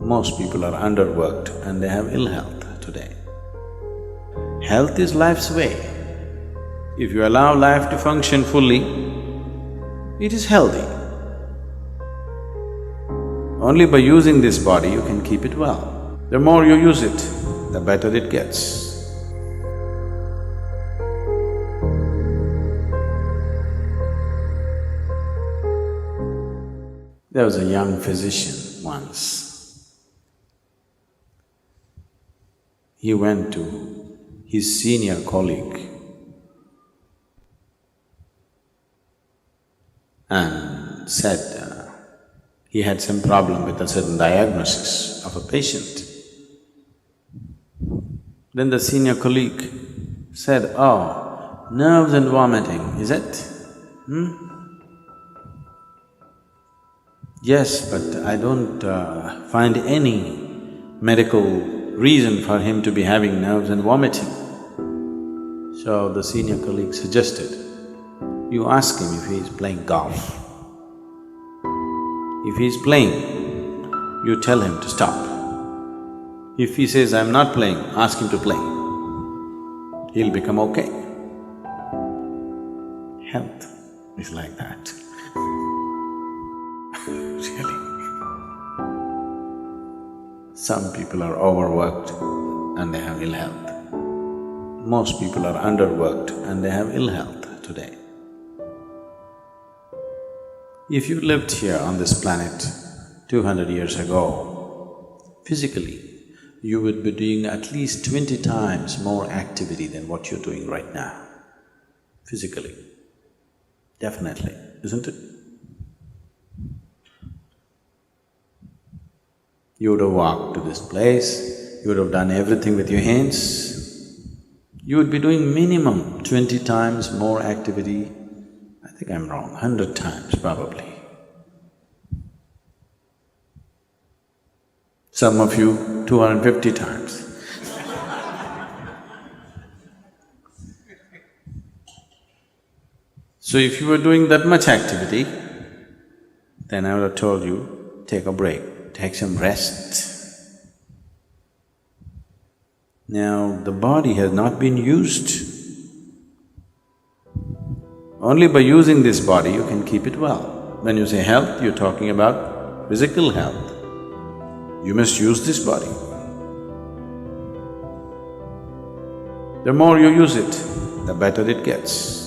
Most people are underworked and they have ill health today. Health is life's way. If you allow life to function fully, it is healthy. Only by using this body you can keep it well. The more you use it, the better it gets. There was a young physician once. He went to his senior colleague and said he had some problem with a certain diagnosis of a patient. Then the senior colleague said, "Oh, nerves and vomiting, is it? Yes, but I don't find any medical reason for him to be having nerves and vomiting." So the senior colleague suggested, you ask him if he is playing golf. If he is playing, you tell him to stop. If he says, "I'm not playing," ask him to play. He'll become okay. Health is like that. Really. Some people are overworked and they have ill health. Most people are underworked and they have ill health today. If you lived here on this planet 200 years ago, physically, you would be doing at least 20 times more activity than what you're doing right now, physically. Definitely, isn't it? You would have walked to this place, you would have done everything with your hands. You would be doing minimum 20 times more activity. I think I'm wrong, 100 times probably. Some of you 250 times. So if you were doing that much activity, then I would have told you, take a break, take some rest. Now, the body has not been used. Only by using this body you can keep it well. When you say health, you're talking about physical health. You must use this body. The more you use it, the better it gets.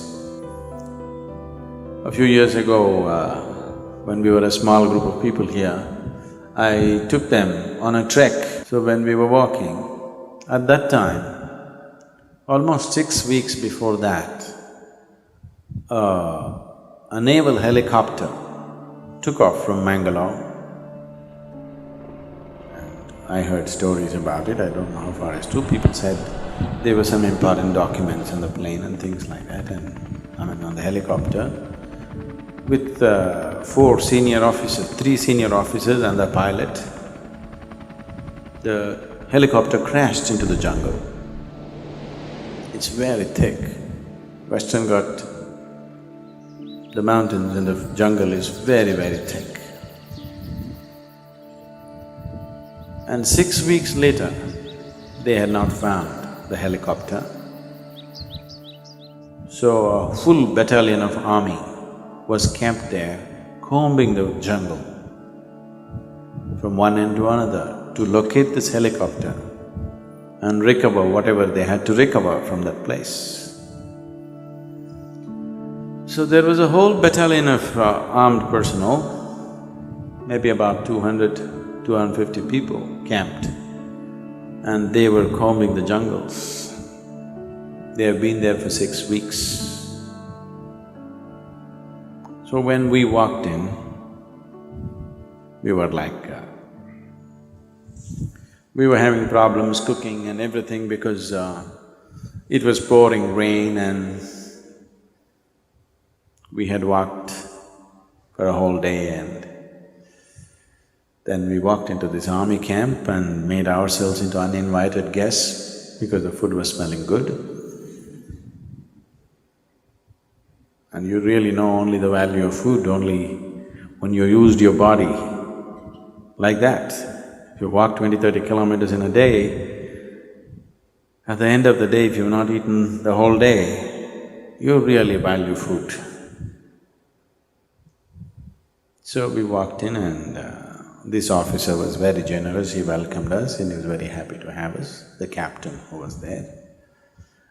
A few years ago, when we were a small group of people here, I took them on a trek. So when we were walking, at that time, almost 6 weeks before that, a naval helicopter took off from Mangalore. And I heard stories about it, I don't know how far it's true. People said there were some important documents on the plane and things like that, and on the helicopter, with 4 senior officers, 3 senior officers and the pilot. The helicopter crashed into the jungle. It's very thick. Western Ghat, the mountains and the jungle is very, very thick. And 6 weeks later, they had not found the helicopter. So a full battalion of army was camped there, combing the jungle from one end to another to locate this helicopter and recover whatever they had to recover from that place. So there was a whole battalion of armed personnel, maybe about 200, 250 people camped, and they were combing the jungles. They have been there for 6 weeks. So when we walked in, we were like… we were having problems cooking and everything because it was pouring rain and we had walked for a whole day, and then we walked into this army camp and made ourselves into uninvited guests because the food was smelling good. And you really know only the value of food only when you used your body like that. If you walk 20, 30 kilometers in a day, at the end of the day, if you've not eaten the whole day, you really value food. So we walked in and this officer was very generous, he welcomed us and he was very happy to have us, the captain who was there.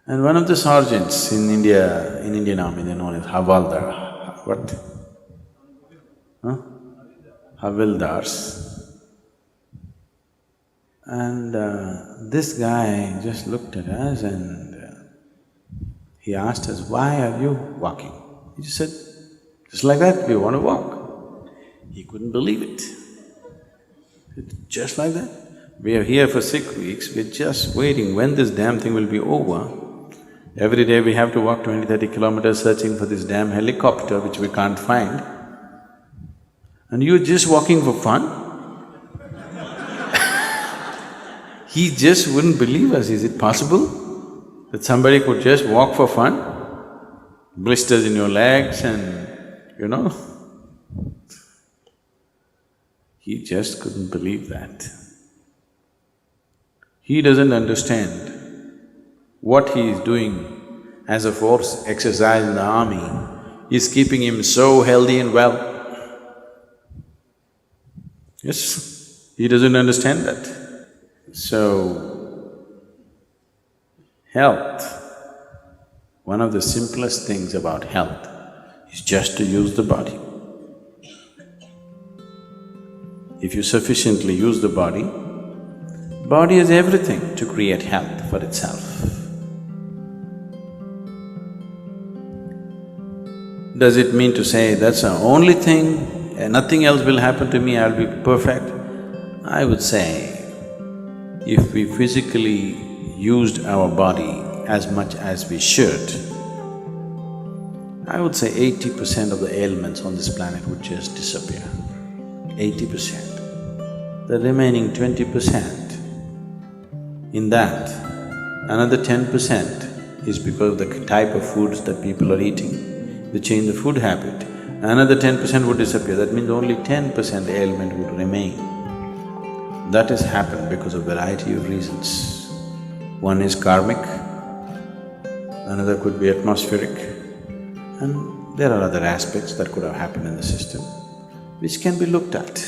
And one of the sergeants in India, in Indian army, they're known as Havaldar. What? Huh? Havildars. And this guy just looked at us and he asked us, "Why are you walking?" He just said, "Just like that, we want to walk." He couldn't believe it. Just like that. We are here for 6 weeks, we're just waiting when this damn thing will be over. Every day we have to walk 20, 30 kilometers searching for this damn helicopter which we can't find. And you're just walking for fun? He just wouldn't believe us. Is it possible that somebody could just walk for fun? Blisters in your legs and, you know. He just couldn't believe that. He doesn't understand what he is doing as a force exercise in the army is keeping him so healthy and well. Yes, he doesn't understand that. So, health, one of the simplest things about health is just to use the body. If you sufficiently use the body has everything to create health for itself. Does it mean to say that's the only thing, nothing else will happen to me, I'll be perfect? I would say, if we physically used our body as much as we should, I would say 80% of the ailments on this planet would just disappear. 80%. The remaining 20%, in that, another 10% is because of the type of foods that people are eating. They change the food habit, another 10% would disappear. That means only 10% ailment would remain. That has happened because of variety of reasons. One is karmic, another could be atmospheric, and there are other aspects that could have happened in the system which can be looked at.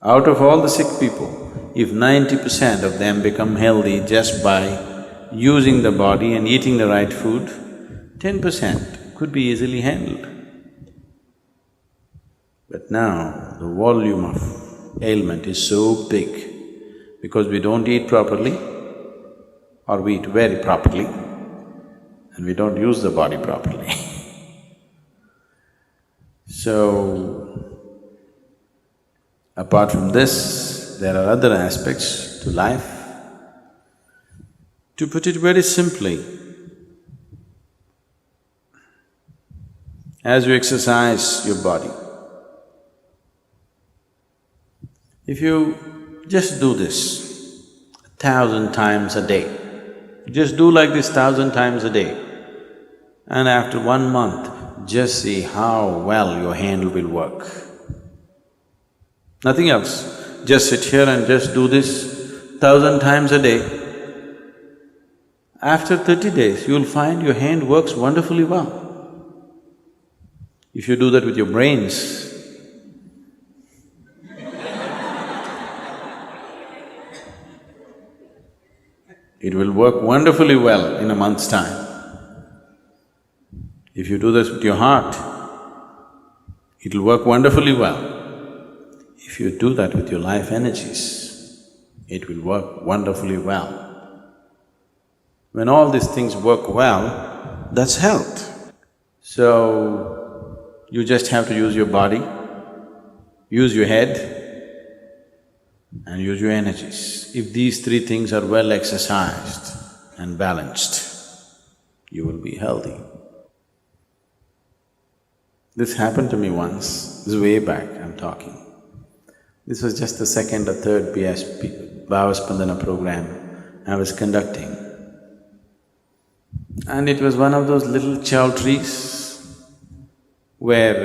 Out of all the sick people, if 90% of them become healthy just by using the body and eating the right food, 10% could be easily handled. But now, the volume of ailment is so big because we don't eat properly or we eat very properly and we don't use the body properly. So, apart from this, there are other aspects to life. To put it very simply, as you exercise your body, if you just do this 1,000 times a day, just do like this 1,000 times a day, and after 1 month, just see how well your hand will work. Nothing else, just sit here and just do this 1,000 times a day. After 30 days, you'll find your hand works wonderfully well. If you do that with your brains, it will work wonderfully well in a month's time. If you do this with your heart, it'll work wonderfully well. If you do that with your life energies, it will work wonderfully well. When all these things work well, that's health. So, you just have to use your body, use your head, and use your energies. If these three things are well exercised and balanced, you will be healthy. This happened to me once, this is way back I'm talking. This was just the second or third BSP, Bhavaspandana program I was conducting. And it was one of those little chow trees where,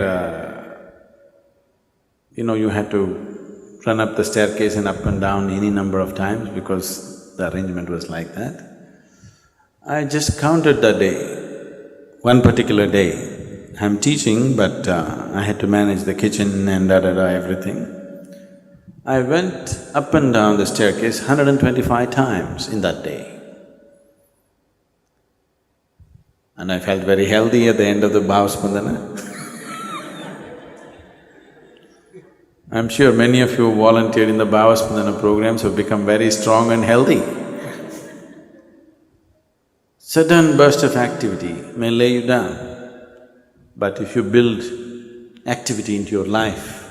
you had to run up the staircase and up and down any number of times because the arrangement was like that. I just counted that day. One particular day, I'm teaching but I had to manage the kitchen and everything. I went up and down the staircase 125 times in that day. And I felt very healthy at the end of the Bhavaspandana. I'm sure many of you who volunteered in the Bhavaspandana programs have become very strong and healthy. Sudden burst of activity may lay you down, but if you build activity into your life,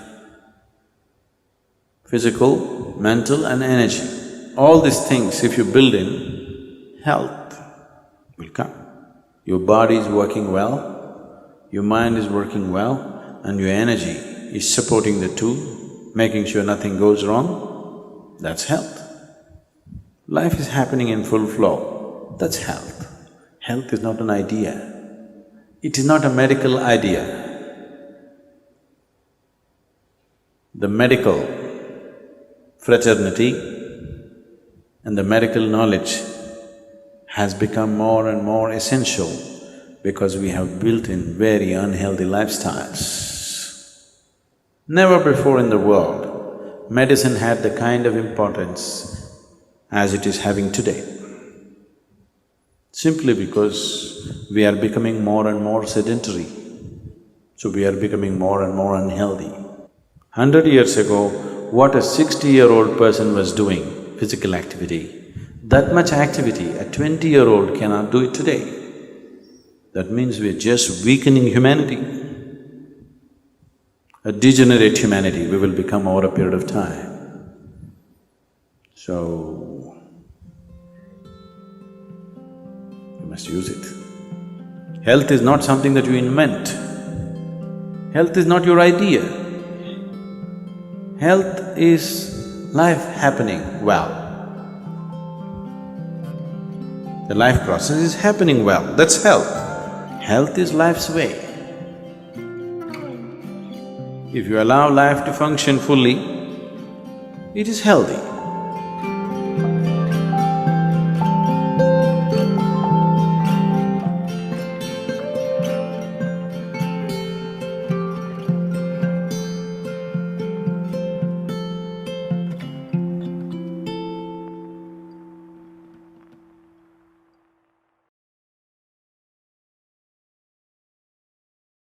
physical, mental and energy, all these things if you build in, health will come. Your body is working well, your mind is working well, and your energy is supporting the two, making sure nothing goes wrong, that's health. Life is happening in full flow, that's health. Health is not an idea, it is not a medical idea. The medical fraternity and the medical knowledge has become more and more essential because we have built in very unhealthy lifestyles. Never before in the world, medicine had the kind of importance as it is having today. Simply because we are becoming more and more sedentary, so we are becoming more and more unhealthy. 100 years ago, what a 60-year-old person was doing, physical activity, that much activity a 20-year-old cannot do it today. That means we're just weakening humanity. A degenerate humanity we will become over a period of time. So, you must use it. Health is not something that you invent. Health is not your idea. Health is life happening well. The life process is happening well, that's health. Health is life's way. If you allow life to function fully, it is healthy.